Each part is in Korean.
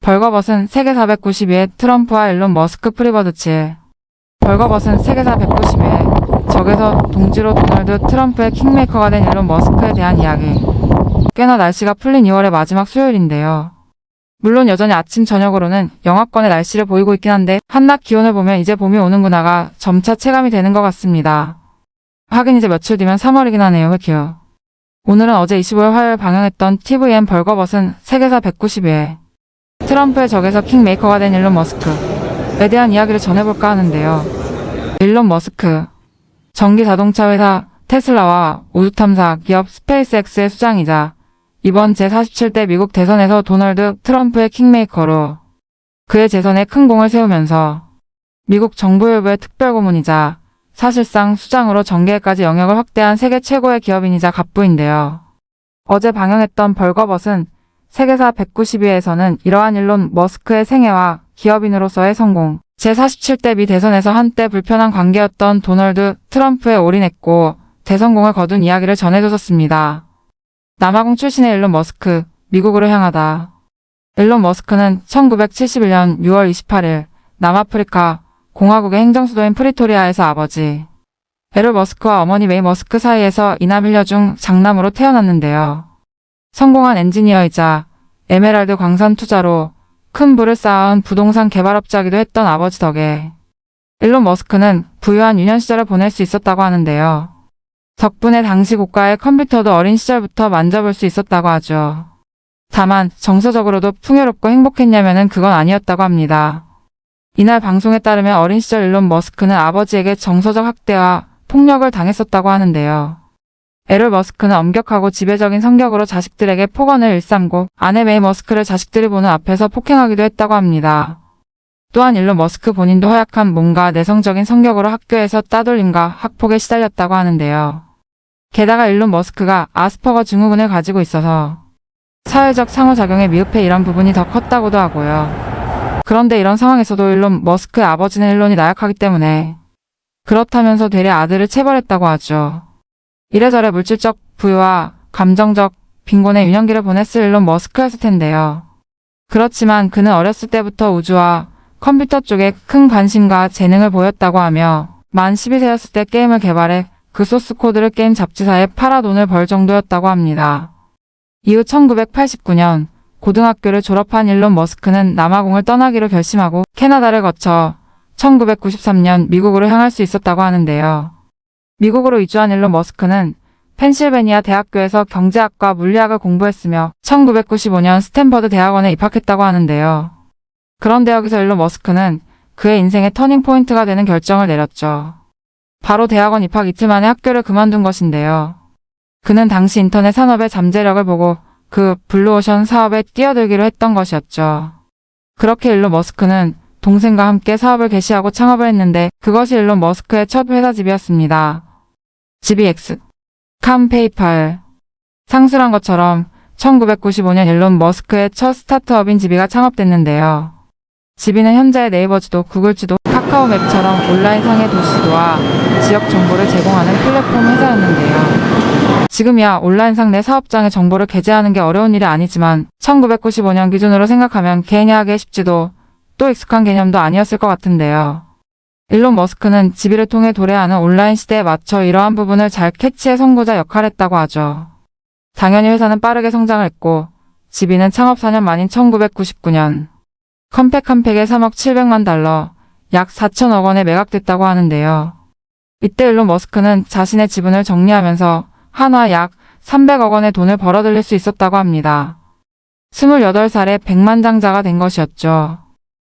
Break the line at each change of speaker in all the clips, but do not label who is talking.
벌거벗은 세계사 192회 트럼프와 일론 머스크 프리버드 7. 벌거벗은 세계사 192회 적에서 동지로 도널드 트럼프의 킹메이커가 된 일론 머스크에 대한 이야기. 꽤나 날씨가 풀린 2월의 마지막 수요일인데요. 물론 여전히 아침 저녁으로는 영하권의 날씨를 보이고 있긴 한데 한낮 기온을 보면 이제 봄이 오는구나가 점차 체감이 되는 것 같습니다. 하긴 이제 며칠 뒤면 3월이긴 하네요. 흑히요. 오늘은 어제 25일 화요일 방영했던 TVN 벌거벗은 세계사 192회 트럼프의 적에서 킹메이커가 된 일론 머스크에 대한 이야기를 전해볼까 하는데요. 일론 머스크, 전기자동차 회사 테슬라와 우주탐사 기업 스페이스X의 수장이자 이번 제47대 미국 대선에서 도널드 트럼프의 킹메이커로 그의 재선에 큰 공을 세우면서 미국 정부일부의 특별고문이자 사실상 수장으로 정계에까지 영역을 확대한 세계 최고의 기업인이자 갑부인데요. 어제 방영했던 벌거벗은 세계사 192회에서는 이러한 일론 머스크의 생애와 기업인으로서의 성공, 제47대 미 대선에서 한때 불편한 관계였던 도널드 트럼프에 올인했고 대성공을 거둔 이야기를 전해줬었습니다. 남아공 출신의 일론 머스크, 미국으로 향하다. 일론 머스크는 1971년 6월 28일 남아프리카 공화국의 행정수도인 프리토리아에서 아버지 에롤 머스크와 어머니 메이 머스크 사이에서 이남 일녀 중 장남으로 태어났는데요. 성공한 엔지니어이자 에메랄드 광산 투자로 큰 부를 쌓아온 부동산 개발업자이기도 했던 아버지 덕에 일론 머스크는 부유한 유년 시절을 보낼 수 있었다고 하는데요. 덕분에 당시 고가의 컴퓨터도 어린 시절부터 만져볼 수 있었다고 하죠. 다만 정서적으로도 풍요롭고 행복했냐면은 그건 아니었다고 합니다. 이날 방송에 따르면 어린 시절 일론 머스크는 아버지에게 정서적 학대와 폭력을 당했었다고 하는데요. 에롤 머스크는 엄격하고 지배적인 성격으로 자식들에게 폭언을 일삼고 아내 메이 머스크를 자식들이 보는 앞에서 폭행하기도 했다고 합니다. 또한 일론 머스크 본인도 허약한 몸과 내성적인 성격으로 학교에서 따돌림과 학폭에 시달렸다고 하는데요. 게다가 일론 머스크가 아스퍼거 증후군을 가지고 있어서 사회적 상호작용에 미흡해 이런 부분이 더 컸다고도 하고요. 그런데 이런 상황에서도 일론 머스크의 아버지는 일론이 나약하기 때문에 그렇다면서 되레 아들을 체벌했다고 하죠. 이래저래 물질적 부유와 감정적 빈곤의 유년기를 보냈을 일론 머스크였을 텐데요. 그렇지만 그는 어렸을 때부터 우주와 컴퓨터 쪽에 큰 관심과 재능을 보였다고 하며 만 12세였을 때 게임을 개발해 그 소스 코드를 게임 잡지사에 팔아 돈을 벌 정도였다고 합니다. 이후 1989년 고등학교를 졸업한 일론 머스크는 남아공을 떠나기로 결심하고 캐나다를 거쳐 1993년 미국으로 향할 수 있었다고 하는데요. 미국으로 이주한 일론 머스크는 펜실베니아 대학교에서 경제학과 물리학을 공부했으며 1995년 스탠퍼드 대학원에 입학했다고 하는데요. 그런데 여기서 일론 머스크는 그의 인생의 터닝 포인트가 되는 결정을 내렸죠. 바로 대학원 입학 이틀 만에 학교를 그만둔 것인데요. 그는 당시 인터넷 산업의 잠재력을 보고 그 블루오션 사업에 뛰어들기로 했던 것이었죠. 그렇게 일론 머스크는 동생과 함께 사업을 개시하고 창업을 했는데 그것이 일론 머스크의 첫 회사 집이었습니다. 집이 X, 캄 페이팔. 상술한 것처럼 1995년 일론 머스크의 첫 스타트업인 지비가 창업됐는데요. 지비는 현재의 네이버지도, 구글지도, 카카오맵처럼 온라인상의 도시도와 지역 정보를 제공하는 플랫폼 회사였는데요. 지금이야 온라인상 내 사업장의 정보를 게재하는 게 어려운 일이 아니지만 1995년 기준으로 생각하면 개인이 하기 쉽지도 또 익숙한 개념도 아니었을 것 같은데요. 일론 머스크는 지비를 통해 도래하는 온라인 시대에 맞춰 이러한 부분을 잘 캐치해 선구자 역할을 했다고 하죠. 당연히 회사는 빠르게 성장을 했고 지비는 창업 4년 만인 1999년 컴팩 한 팩에 3억 700만 달러, 약 4천억 원에 매각됐다고 하는데요. 이때 일론 머스크는 자신의 지분을 정리하면서 한화 약 300억 원의 돈을 벌어들일 수 있었다고 합니다. 28살에 백만장자가 된 것이었죠.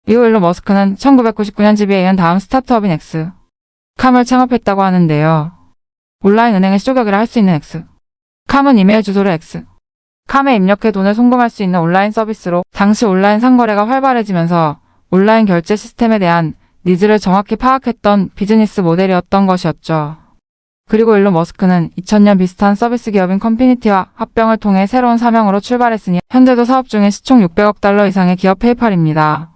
이후 일론 머스크는 1999년 지비에 이은 다음 스타트업인 X, 캄을 창업했다고 하는데요. 온라인 은행의 시조격이라 할 수 있는 X, 캄은 이메일 주소를 X, 캄에 입력해 돈을 송금할 수 있는 온라인 서비스로 당시 온라인 상거래가 활발해지면서 온라인 결제 시스템에 대한 니즈를 정확히 파악했던 비즈니스 모델이었던 것이었죠. 그리고 일론 머스크는 2000년 비슷한 서비스 기업인 컴피니티와 합병을 통해 새로운 사명으로 출발했으니 현재도 사업 중인 시총 600억 달러 이상의 기업 페이팔입니다.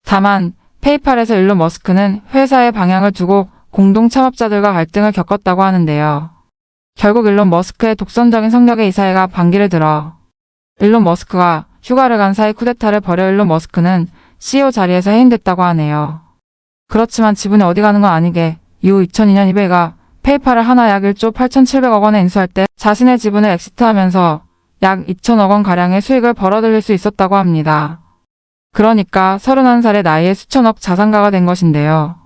다만 페이팔에서 일론 머스크는 회사의 방향을 두고 공동 창업자들과 갈등을 겪었다고 하는데요. 결국 일론 머스크의 독선적인 성격의 이사회가 반기를 들어 일론 머스크가 휴가를 간 사이 쿠데타를 벌여 일론 머스크는 CEO 자리에서 해임됐다고 하네요. 그렇지만 지분이 어디 가는 건 아니게 이후 2002년 이베이가 페이팔을 하나 약 1조 8,700억 원에 인수할 때 자신의 지분을 엑시트하면서 약 2천억 원 가량의 수익을 벌어들일 수 있었다고 합니다. 그러니까 31살의 나이에 수천억 자산가가 된 것인데요.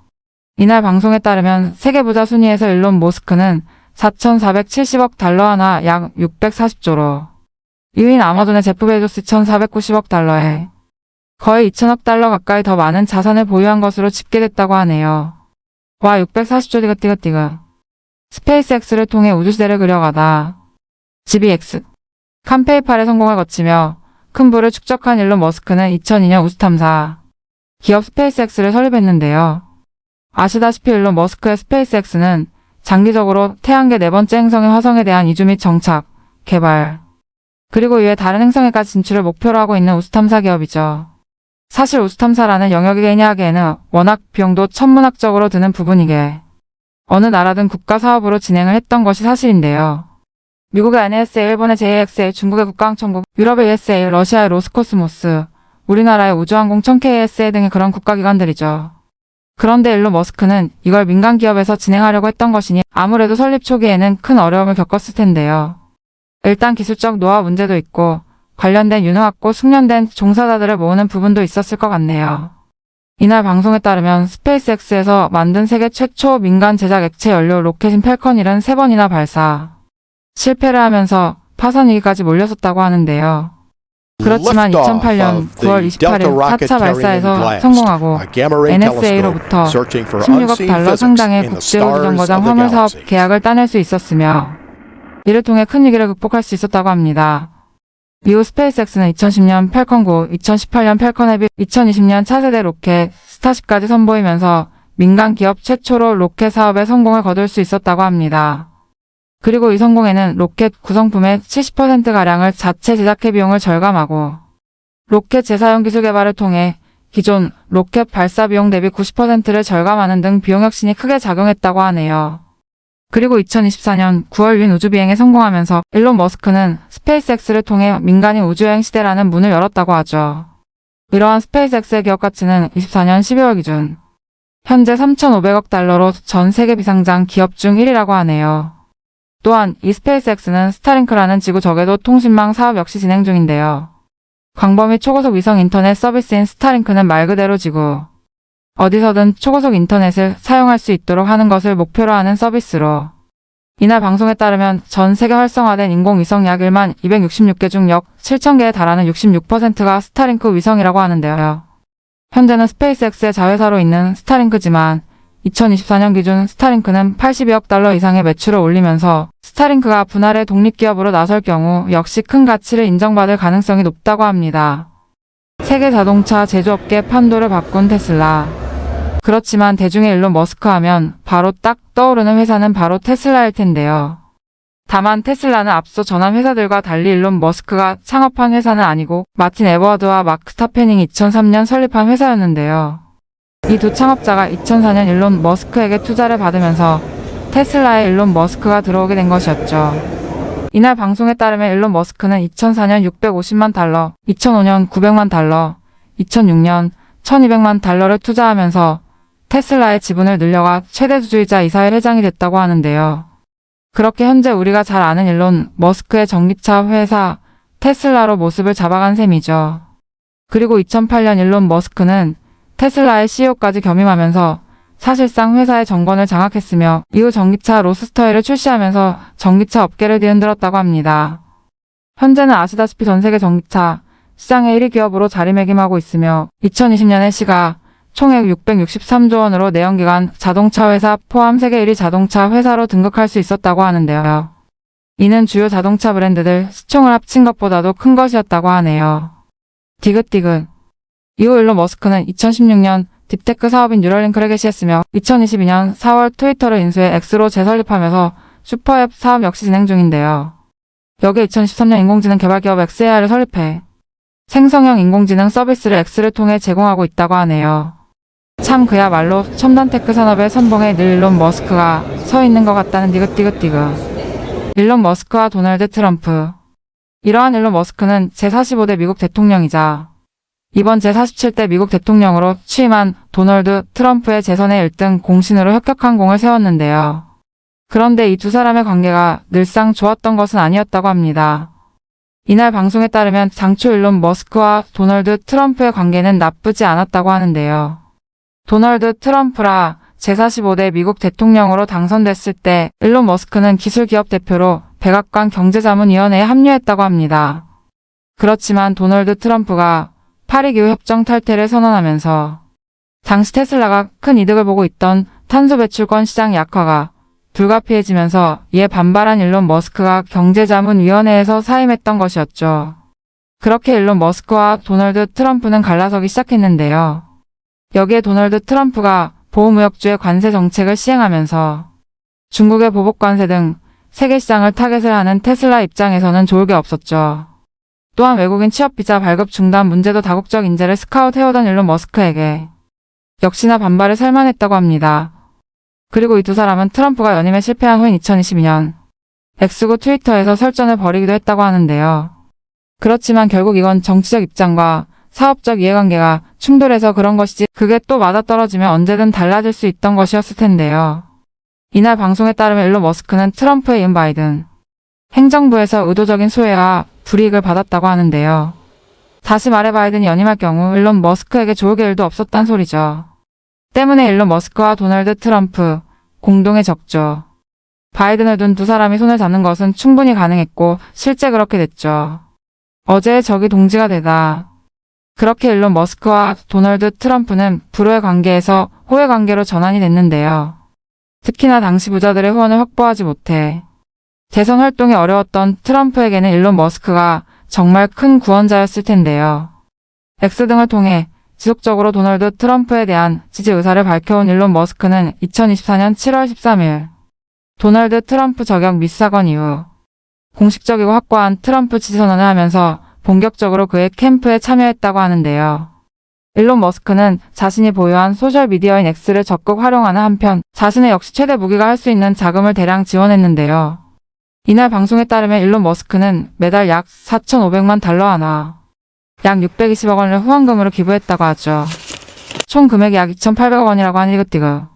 이날 방송에 따르면 세계 부자 순위에서 일론 머스크는 4,470억 달러 하나 약 640조로 2위인 아마존의 제프 베조스 1,490억 달러에 거의 2천억 달러 가까이 더 많은 자산을 보유한 것으로 집계됐다고 하네요. 와 640조 디귿디귿디귿. 스페이스X를 통해 우주시대를 그려가다. GBX. 칸페이팔의 성공을 거치며 큰 부를 축적한 일론 머스크는 2002년 우주탐사 기업 스페이스X를 설립했는데요. 아시다시피 일론 머스크의 스페이스X는 장기적으로 태양계 네 번째 행성인 화성에 대한 이주 및 정착, 개발, 그리고 이외 다른 행성에까지 진출을 목표로 하고 있는 우주탐사 기업이죠. 사실 우주탐사라는 영역이 개인이 하기에는 워낙 비용도 천문학적으로 드는 부분이게 어느 나라든 국가 사업으로 진행을 했던 것이 사실인데요. 미국의 NASA, 일본의 JAXA, 중국의 국가항공청국, 유럽의 ESA, 러시아의 로스코스모스, 우리나라의 우주항공청 KSA 등의 그런 국가기관들이죠. 그런데 일론 머스크는 이걸 민간 기업에서 진행하려고 했던 것이니 아무래도 설립 초기에는 큰 어려움을 겪었을 텐데요. 일단 기술적 노하우 문제도 있고 관련된 유능하고 숙련된 종사자들을 모으는 부분도 있었을 것 같네요. 이날 방송에 따르면 스페이스X에서 만든 세계 최초 민간 제작 액체 연료 로켓인 펠컨 1은 3번이나 발사, 실패를 하면서 파산 위기까지 몰렸었다고 하는데요. 그렇지만 2008년 9월 28일 4차 발사에서 성공하고 NSA로부터 16억 달러 상당의 국제우주정거장 화물 사업 계약을 따낼 수 있었으며 이를 통해 큰 위기를 극복할 수 있었다고 합니다. 이후 스페이스X는 2010년 펠컨 9, 2018년 펠컨 헤비, 2020년 차세대 로켓 스타쉽까지 선보이면서 민간 기업 최초로 로켓 사업에 성공을 거둘 수 있었다고 합니다. 그리고 이 성공에는 로켓 구성품의 70%가량을 자체 제작해 비용을 절감하고 로켓 재사용 기술 개발을 통해 기존 로켓 발사 비용 대비 90%를 절감하는 등 비용 혁신이 크게 작용했다고 하네요. 그리고 2024년 9월 윈 우주비행에 성공하면서 일론 머스크는 스페이스X를 통해 민간인 우주여행 시대라는 문을 열었다고 하죠. 이러한 스페이스X의 기업 가치는 24년 12월 기준 현재 3,500억 달러로 전 세계 비상장 기업 중 1위라고 하네요. 또한 이 스페이스X는 스타링크라는 지구 저궤도 통신망 사업 역시 진행 중인데요. 광범위 초고속 위성 인터넷 서비스인 스타링크는 말 그대로 지구 어디서든 초고속 인터넷을 사용할 수 있도록 하는 것을 목표로 하는 서비스로 이날 방송에 따르면 전 세계 활성화된 인공위성 약 1만 266개 중 약 7,000개에 달하는 66%가 스타링크 위성이라고 하는데요. 현재는 스페이스X의 자회사로 있는 스타링크지만 2024년 기준 스타링크는 82억 달러 이상의 매출을 올리면서 스타링크가 분할의 독립기업으로 나설 경우 역시 큰 가치를 인정받을 가능성이 높다고 합니다. 세계 자동차 제조업계 판도를 바꾼 테슬라. 그렇지만 대중의 일론 머스크 하면 바로 딱 떠오르는 회사는 바로 테슬라일 텐데요. 다만 테슬라는 앞서 전한 회사들과 달리 일론 머스크가 창업한 회사는 아니고 마틴 에버하드와 마크 스타페닝이 2003년 설립한 회사였는데요. 이 두 창업자가 2004년 일론 머스크에게 투자를 받으면서 테슬라에 일론 머스크가 들어오게 된 것이었죠. 이날 방송에 따르면 일론 머스크는 2004년 650만 달러, 2005년 900만 달러, 2006년 1200만 달러를 투자하면서 테슬라의 지분을 늘려가 최대 주주이자 이사회 회장이 됐다고 하는데요. 그렇게 현재 우리가 잘 아는 일론 머스크의 전기차 회사 테슬라로 모습을 잡아간 셈이죠. 그리고 2008년 일론 머스크는 테슬라의 CEO까지 겸임하면서 사실상 회사의 정권을 장악했으며 이후 전기차 로스터에를 출시하면서 전기차 업계를 뒤흔들었다고 합니다. 현재는 아시다시피 전세계 전기차 시장의 1위 기업으로 자리매김하고 있으며 2020년에 시가 총액 663조 원으로 내연기관 자동차 회사 포함 세계 1위 자동차 회사로 등극할 수 있었다고 하는데요. 이는 주요 자동차 브랜드들 시총을 합친 것보다도 큰 것이었다고 하네요. 디귿디귿. 이후 일론 머스크는 2016년 딥테크 사업인 뉴럴링크를 개시했으며 2022년 4월 트위터를 인수해 X로 재설립하면서 슈퍼앱 사업 역시 진행 중인데요. 여기에 2013년 인공지능 개발기업 xAI를 설립해 생성형 인공지능 서비스를 X를 통해 제공하고 있다고 하네요. 참 그야말로 첨단 테크 산업의 선봉에 늘 일론 머스크가 서 있는 것 같다는 디귿디귿디귿. 일론 머스크와 도널드 트럼프. 이러한 일론 머스크는 제45대 미국 대통령이자 이번 제47대 미국 대통령으로 취임한 도널드 트럼프의 재선의 1등 공신으로 혁혁한 공을 세웠는데요. 그런데 이 두 사람의 관계가 늘상 좋았던 것은 아니었다고 합니다. 이날 방송에 따르면 당초 일론 머스크와 도널드 트럼프의 관계는 나쁘지 않았다고 하는데요. 도널드 트럼프라 제45대 미국 대통령으로 당선됐을 때 일론 머스크는 기술기업 대표로 백악관 경제자문위원회에 합류했다고 합니다. 그렇지만 도널드 트럼프가 파리기후 협정 탈퇴를 선언하면서 당시 테슬라가 큰 이득을 보고 있던 탄소 배출권 시장 약화가 불가피해지면서 이에 반발한 일론 머스크가 경제자문위원회에서 사임했던 것이었죠. 그렇게 일론 머스크와 도널드 트럼프는 갈라서기 시작했는데요. 여기에 도널드 트럼프가 보호무역주의 관세 정책을 시행하면서 중국의 보복관세 등 세계 시장을 타겟을 하는 테슬라 입장에서는 좋을 게 없었죠. 또한 외국인 취업비자 발급 중단 문제도 다국적 인재를 스카웃해오던 일론 머스크에게 역시나 반발을 살만했다고 합니다. 그리고 이 두 사람은 트럼프가 연임에 실패한 후인 2022년 X구 트위터에서 설전을 벌이기도 했다고 하는데요. 그렇지만 결국 이건 정치적 입장과 사업적 이해관계가 충돌해서 그런 것이지 그게 또 맞아떨어지면 언제든 달라질 수 있던 것이었을 텐데요. 이날 방송에 따르면 일론 머스크는 트럼프의 이은 바이든 행정부에서 의도적인 소외와 불이익을 받았다고 하는데요. 다시 말해 바이든이 연임할 경우 일론 머스크에게 좋을 일도 없었단 소리죠. 때문에 일론 머스크와 도널드 트럼프 공동의 적죠. 바이든을 둔 두 사람이 손을 잡는 것은 충분히 가능했고 실제 그렇게 됐죠. 어제의 적이 동지가 되다. 그렇게 일론 머스크와 도널드 트럼프는 불호의 관계에서 호의 관계로 전환이 됐는데요. 특히나 당시 부자들의 후원을 확보하지 못해 대선 활동이 어려웠던 트럼프에게는 일론 머스크가 정말 큰 구원자였을 텐데요. X 등을 통해 지속적으로 도널드 트럼프에 대한 지지 의사를 밝혀온 일론 머스크는 2024년 7월 13일 도널드 트럼프 저격 미스 사건 이후 공식적이고 확고한 트럼프 지지 선언을 하면서 본격적으로 그의 캠프에 참여했다고 하는데요. 일론 머스크는 자신이 보유한 소셜미디어인 X를 적극 활용하는 한편 자신의 역시 최대 무기가 할 수 있는 자금을 대량 지원했는데요. 이날 방송에 따르면 일론 머스크는 매달 약 4,500만 달러 하나 약 620억 원을 후원금으로 기부했다고 하죠. 총 금액이 약 2,800억 원이라고 하니 디귿디귿.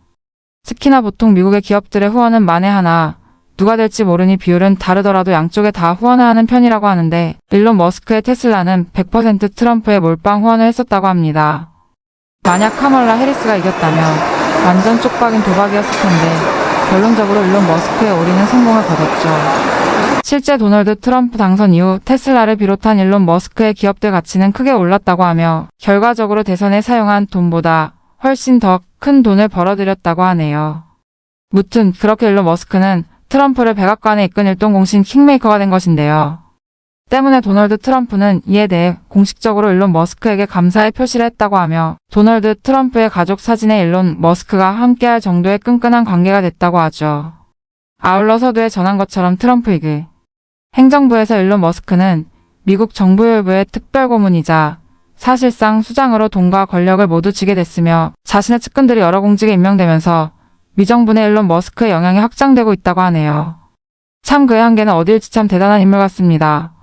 특히나 보통 미국의 기업들의 후원은 만에 하나 누가 될지 모르니 비율은 다르더라도 양쪽에 다 후원을 하는 편이라고 하는데 일론 머스크의 테슬라는 100% 트럼프의 몰빵 후원을 했었다고 합니다. 만약 카멀라 해리스가 이겼다면 완전 쪽박인 도박이었을 텐데 결론적으로 일론 머스크의 올인은 성공을 거뒀죠. 실제 도널드 트럼프 당선 이후 테슬라를 비롯한 일론 머스크의 기업들 가치는 크게 올랐다고 하며 결과적으로 대선에 사용한 돈보다 훨씬 더 큰 돈을 벌어들였다고 하네요. 무튼 그렇게 일론 머스크는 트럼프를 백악관에 이끈 일동 공신 킹메이커가 된 것인데요. 때문에 도널드 트럼프는 이에 대해 공식적으로 일론 머스크에게 감사의 표시를 했다고 하며 도널드 트럼프의 가족 사진에 일론 머스크가 함께할 정도의 끈끈한 관계가 됐다고 하죠. 아울러 서두에 전한 것처럼 트럼프에게 행정부에서 일론 머스크는 미국 정부율부의 특별고문이자 사실상 수장으로 돈과 권력을 모두 쥐게 됐으며 자신의 측근들이 여러 공직에 임명되면서 미정부 내 일론 머스크의 영향이 확장되고 있다고 하네요. 참 그의 한계는 어딜지 참 대단한 인물 같습니다.